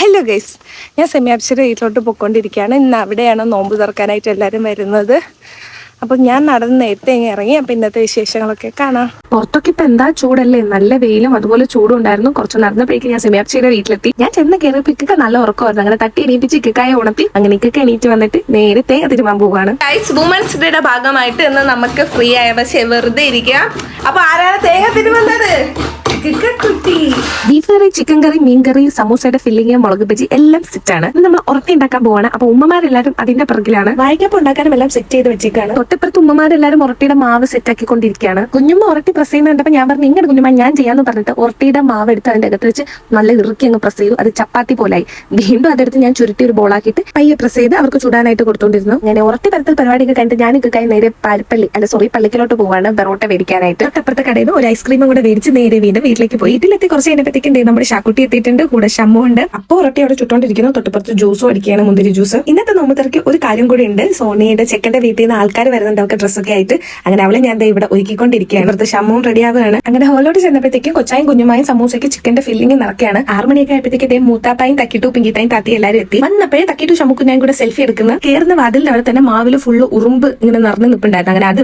Hello guys, ഞാൻ സെമിയാപ്സിയുടെ വീട്ടിലോട്ട് പോയിക്കൊണ്ടിരിക്കുകയാണ്. ഇന്ന് അവിടെയാണ് നോമ്പ് തുറക്കാനായിട്ട് എല്ലാവരും വരുന്നത്. അപ്പോൾ ഞാൻ നടന്ന് നേരത്തെ ഇറങ്ങി. അപ്പോൾ ഇന്നത്തെ വിശേഷങ്ങളൊക്കെ കാണാം. പുറത്തൊക്കെ ഇപ്പം എന്താ ചൂടല്ലേ, നല്ല വെയിലും അതുപോലെ ചൂടും ഉണ്ടായിരുന്നു. കുറച്ച് നടന്നപ്പോഴേക്കും ഞാൻ സെമിയാപ്സിയുടെ വീട്ടിലെത്തി. ഞാൻ ചെന്ന് കയറിയപ്പോൾ ഇക്കൊക്കെ നല്ല ഉറക്കമായിരുന്നു. അങ്ങനെ തട്ടി എണീപ്പിച്ച് ഇക്കായ ഉണർത്തി അങ്ങനെ ഇക്കൊക്കെ എണീറ്റ് വന്നിട്ട് നേരെ തേങ്ങ തിരുമാൻ പോവാണ്. ഗൈസ്, വുമൻസ് ഡേയുടെ ഭാഗമായിട്ട് ഇന്ന് നമുക്ക് ഫ്രീ ആയ പക്ഷേ വെറുതെ ഇരിക്കുക. അപ്പോൾ ആരാണ് തേങ്ങ തിരുമുന്നത്? ബീഫ് കറി, ചിക്കൻ കറി, മീൻ കറി, സമൂസയുടെ ഫില്ലിങ്, മുളക് ബജി എല്ലാം സെറ്റ് ആണ്. നമ്മൾ ഉറത്തി ഉണ്ടാക്കാൻ പോവാണ്. അപ്പൊ ഉമ്മമാരെല്ലാരും അതിന്റെ പിറകിലാണ്. വായിക്കപ്പം ഉണ്ടാക്കാനും എല്ലാം സെറ്റ് ചെയ്ത് വെച്ചേക്കാണ്. തൊട്ടിപ്പുറത്ത് ഉമ്മമാരെല്ലാരും ഉറട്ടിയുടെ മാവ് സെറ്റ് ആക്കിക്കൊണ്ടിരിക്കുകയാണ്. കുഞ്ഞുമ്മ ഉറട്ടി പ്രസ് ചെയ്യുന്നുണ്ടപ്പോൾ ഞാൻ പറഞ്ഞു, ഇങ്ങോട്ട് കുഞ്ഞുമ്മ ഞാൻ ചെയ്യാന്ന് പറഞ്ഞിട്ട് ഉറട്ടിയുടെ മാവ് എടുത്ത് അതിന്റെ അകത്ത് വെച്ച് നല്ല ഇറുക്കി അങ്ങ് പ്രസ് ചെയ്തു. അത് ചപ്പാത്തി പോലായി. വീണ്ടും അതെടുത്ത് ഞാൻ ചുരുട്ടി ഒരു ബോളാക്കിയിട്ട് പയ്യെ പ്രസ് ചെയ്ത് അവർക്ക് ചുടാനായിട്ട് കൊടുത്തോണ്ടിരുന്നു. ഞാൻ ഉറട്ടി പരത്തൽ പരിപാടിയൊക്കെ കഴിഞ്ഞിട്ട് ഞാൻ ഇക്കായി നേരെ പള്ളിക്കലോട്ട് പോവാണ് ബെറോട്ട മേടിക്കാനായിട്ട്. തൊട്ടപ്പുറത്തെ കടയിൽ നിന്ന് ഒരു ഐസ്ക്രീമും കൂടെ മേടിച്ച് നേരെ വീട്ടിലേക്ക് പോയി. വീട്ടിലെത്തി കുറച്ച് കഴിഞ്ഞപ്പോഴത്തേക്കും നമ്മുടെ ഷാക്കുട്ടി എത്തിയിട്ടുണ്ട്. കൂടെ ഷമ്മു ഉണ്ട്. അപ്പോൾ ഉറട്ടി അവിടെ ചുട്ടോണ്ടിരിക്കുന്നു. തൊട്ടപ്പുറത്ത് ജ്യൂസും അടിക്കുകയാണ്, മുന്തിരി ജ്യൂസ്. ഇന്നത്തെ നോമ്പ് തിരക്ക് ഒരു കാര്യം കൂടി ഉണ്ട്. സോണിയുടെ ചെക്കന്റെ വീട്ടിൽ നിന്ന് ആൾക്കാർ വരുന്നുണ്ട്, അവർക്ക് ഡ്രസ്സൊക്കെ ആയിട്ട്. അങ്ങനെ അവളെ ഞാൻ ഇവിടെ ഒരുക്കിക്കൊണ്ടിരിക്കുകയാണ്. ഇവിടുത്തെ ഷമ്മുവും റെഡി ആവുകയാണ്. അങ്ങനെ ഹോളിലോട്ട് ചെന്നപ്പോഴത്തേക്കും കൊച്ചായും കുഞ്ഞുമായും സമൂസയ്ക്ക് ചിക്കന്റെ ഫില്ലിംഗ് നടക്കുകയാണ്. 6 മണിയൊക്കെ ആയപ്പോഴത്തേക്കും മൂത്താപ്പായും തക്കിട്ടു പിങ്കിത്തായും താത്തി എല്ലാവരും എത്തി. വന്നപ്പോഴേ തക്കിട്ടു ഷമ്മുക്കും ഞാൻ കൂടെ സെൽഫി എടുക്കുന്നത്. കയറുന്ന വാതിലിന്റെ അവിടെ തന്നെ മാവില് ഫുള്ള് ഉറുമ്പ് ഇങ്ങനെ നിറഞ്ഞു നിൽപ്പുണ്ടായിരുന്നു. അങ്ങനെ അത്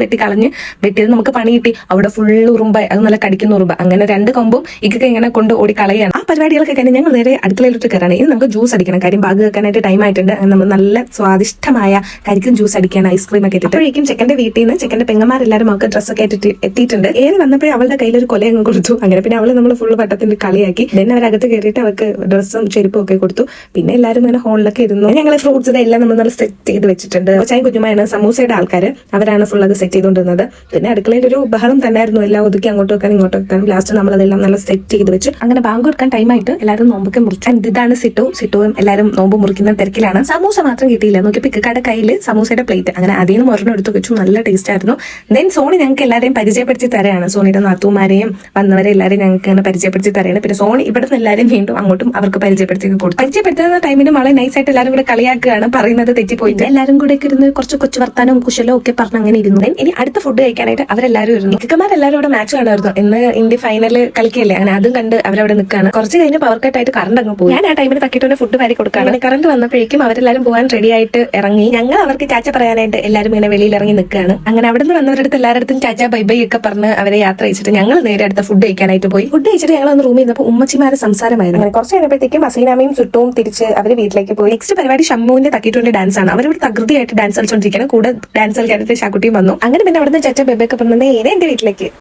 വെട്ടിയത് നമുക്ക് പണി കിട്ടി. അവിടെ ഫുള്ള് ഉറുമ്പ്, അത് നല്ല കടിക്കുന്ന ഉറുമ്പ്. അങ്ങനെ 2 കൊമ്പും ഇക്കൊക്കെ ഇങ്ങനെ കൊണ്ട് ഓടി കളയാണ്. ആ പരിപാടികളൊക്കെ കഴിഞ്ഞ് ഞങ്ങൾ നേരെ അടുക്കളയിലോട്ട് കയറാണ്. ഇനി നമുക്ക് ജ്യൂസ് അടിക്കണം. കാര്യം ബാഗ് വെക്കാനായിട്ട് ടൈം ആയിട്ടുണ്ട്. നമ്മൾ നല്ല സ്വാദിഷ്ടമായ കരിക്കും ജ്യൂസ് അടിക്കാണ്, ഐസ്ക്രീം ഒക്കെ ഇട്ടിട്ട്. അപ്പോഴേക്കും ചെക്കന്റെ വീട്ടിൽ നിന്ന് ചെക്കന്റെ പെങ്ങന്മാരെല്ലാരും അവർക്ക് ഡ്രസ്സൊക്കെ ആയിട്ട് എത്തിയിട്ടുണ്ട്. ഏറെ വന്നപ്പോഴേ അവളുടെ കയ്യിൽ ഒരു കൊല അങ്ങ് കൊടുത്തു. അങ്ങനെ പിന്നെ അവളെ നമ്മൾ ഫുള്ള് പട്ടത്തിന്റെ കളിയാക്കി. പിന്നെ അവരകത്ത് കയറിയിട്ട് അവർക്ക് ഡ്രസ്സും ചെരുപ്പും ഒക്കെ കൊടുത്തു. പിന്നെ എല്ലാവരും ഇങ്ങനെ ഹോളിലൊക്കെ ഇരുന്നു. ഞങ്ങൾ ഫ്രൂട്ട്സ് എല്ലാം നമ്മൾ നല്ല സെറ്റ് ചെയ്ത് വെച്ചിട്ടുണ്ട്. കൊച്ചായും കുഞ്ഞുമായാണ് സമൂസയുടെ ആൾക്കാർ. അവരാണ് ഫുൾ അത് സെറ്റ് ചെയ്തുകൊണ്ടിരുന്നത്. പിന്നെ അടുക്കളയിൽ ഒരു ബഹളം തന്നെയായിരുന്നു. എല്ലാം ഒതുക്കി അങ്ങോട്ട് വെക്കാനും ഇങ്ങോട്ട് വെക്കാനും. ലാസ്റ്റ് നമ്മളതെല്ലാം നല്ല സെറ്റ് ചെയ്ത് വെച്ച് അങ്ങനെ ബാങ്ക് കൊടുക്കാൻ ടൈമായിട്ട് എല്ലാവരും നോമ്പൊക്കെ മുറിച്ചു. ഇതാണ് സിറ്റുവും എല്ലാവരും നോമ്പ് മുറിക്കുന്ന തിരക്കിലാണ്. സമൂസ മാത്രം കിട്ടിയില്ല. നോക്കിയപ്പോൾ ഇക്കയുടെ കയ്യിൽ സമൂസയുടെ പ്ലേറ്റ്. അങ്ങനെ അതിൽ നിന്ന് ഒരെണ്ണം എടുത്ത് വെച്ചു. നല്ല ടേസ്റ്റ് ആയിരുന്നു. ദെൻ സോണി ഞങ്ങൾക്ക് എല്ലാവരെയും പരിചയപ്പെടുത്തി തരാണ്. സോണിയുടെ നാത്തൂമാരെയും വന്നവരെ എല്ലാവരും ഞങ്ങൾക്ക് അങ്ങനെ പരിചയപ്പെടുത്തി തരാണ്. പിന്നെ സോണി ഇവിടുന്ന് എല്ലാവരും വീണ്ടും അങ്ങോട്ടും അവർക്ക് പരിചയപ്പെടുത്തി കൊടുത്തു. പരിചയപ്പെടുത്തുന്ന ടൈമിന് വളരെ നൈസായിട്ട് എല്ലാവരും കൂടെ കളിയാക്കുകയാണ്. പറയുന്നത് തെറ്റിപ്പോയിട്ട് എല്ലാവരും കൂടെ ഇരുന്ന് കുറച്ച് കൊച്ചു വർത്താനവും കുശലവും ഒക്കെ പറഞ്ഞ് അങ്ങനെ ഇരുന്നു. ഇനി അടുത്ത ഫുഡ് കഴിക്കാനായിട്ട് അവരെല്ലാവരും ഇരുന്നു. ഇക്കമാരെല്ലാവരും ഇവിടെ മാച്ച് കാണുമായിരുന്നു. ഇന്ന് ഇന്ത്യ ഫൈനൽ കളിക്കല്ലേ. അങ്ങനെ അതും കണ്ട് അവരവിടെ നിൽക്കുകയാണ്. കുറച്ച് കഴിഞ്ഞ് പവർ കട്ട് ആയിട്ട് കറണ്ട് അങ്ങ് പോയി. ഞാൻ ആ ടൈമിൽ തക്കിട്ടോനെ ഫുഡ് വാരി കൊടുക്കുകയാണ്. കറണ്ട് വന്നപ്പോഴേക്കും അവരെല്ലാരും പോകാൻ റെഡി ആയിട്ട് ഇറങ്ങി. ഞങ്ങൾ അവർക്ക് ചാച്ച പറയാനായിട്ട് എല്ലാവരും ഇങ്ങനെ വെളിയിൽ ഇറങ്ങി നിൽക്കുകയാണ്. അങ്ങനെ അവിടെ നിന്ന് വന്നവരുടെ എല്ലാവരുടെ ചാച്ച ബൈ ബൈ ഒക്കെ പറഞ്ഞ് അവരെ യാത്ര അയച്ചിട്ട് ഞങ്ങൾ നേരെ അടുത്ത ഫുഡ് കഴിക്കാനായിട്ട് പോയി. ഫുഡ് കഴിച്ചിട്ട് ഞങ്ങൾ ഒന്ന് റൂമിൽ നിന്നപ്പോൾ ഉമ്മച്ചിമാരെ സംസാരമായിരുന്നു. അങ്ങനെ കുറച്ച് കഴിഞ്ഞപ്പോഴത്തേക്കും അസീനാമയും ചുട്ടവും തിരിച്ച് അവർ വീട്ടിലേക്ക് പോയി. നെക്സ്റ്റ് പരിപാടി ഷമ്മുവിന്റെ തക്കിട്ടോന്റെ ഡാൻസ് ആണ്. അവരിവിടെ തകൃതിയായിട്ട് ഡാൻസ് കളിച്ചോണ്ടിരിക്കുകയാണ്. കൂടെ ഡാൻസ് കളിക്കാനായിട്ട് ഷാക്കുട്ടിയും വന്നു. അങ്ങനെ പിന്നെ അവിടുന്ന് ചാച്ച ബൈ ബൈ ഒക്കെ പറഞ്ഞ് നേരെ എന്റെ വീട്ടിലേക്ക്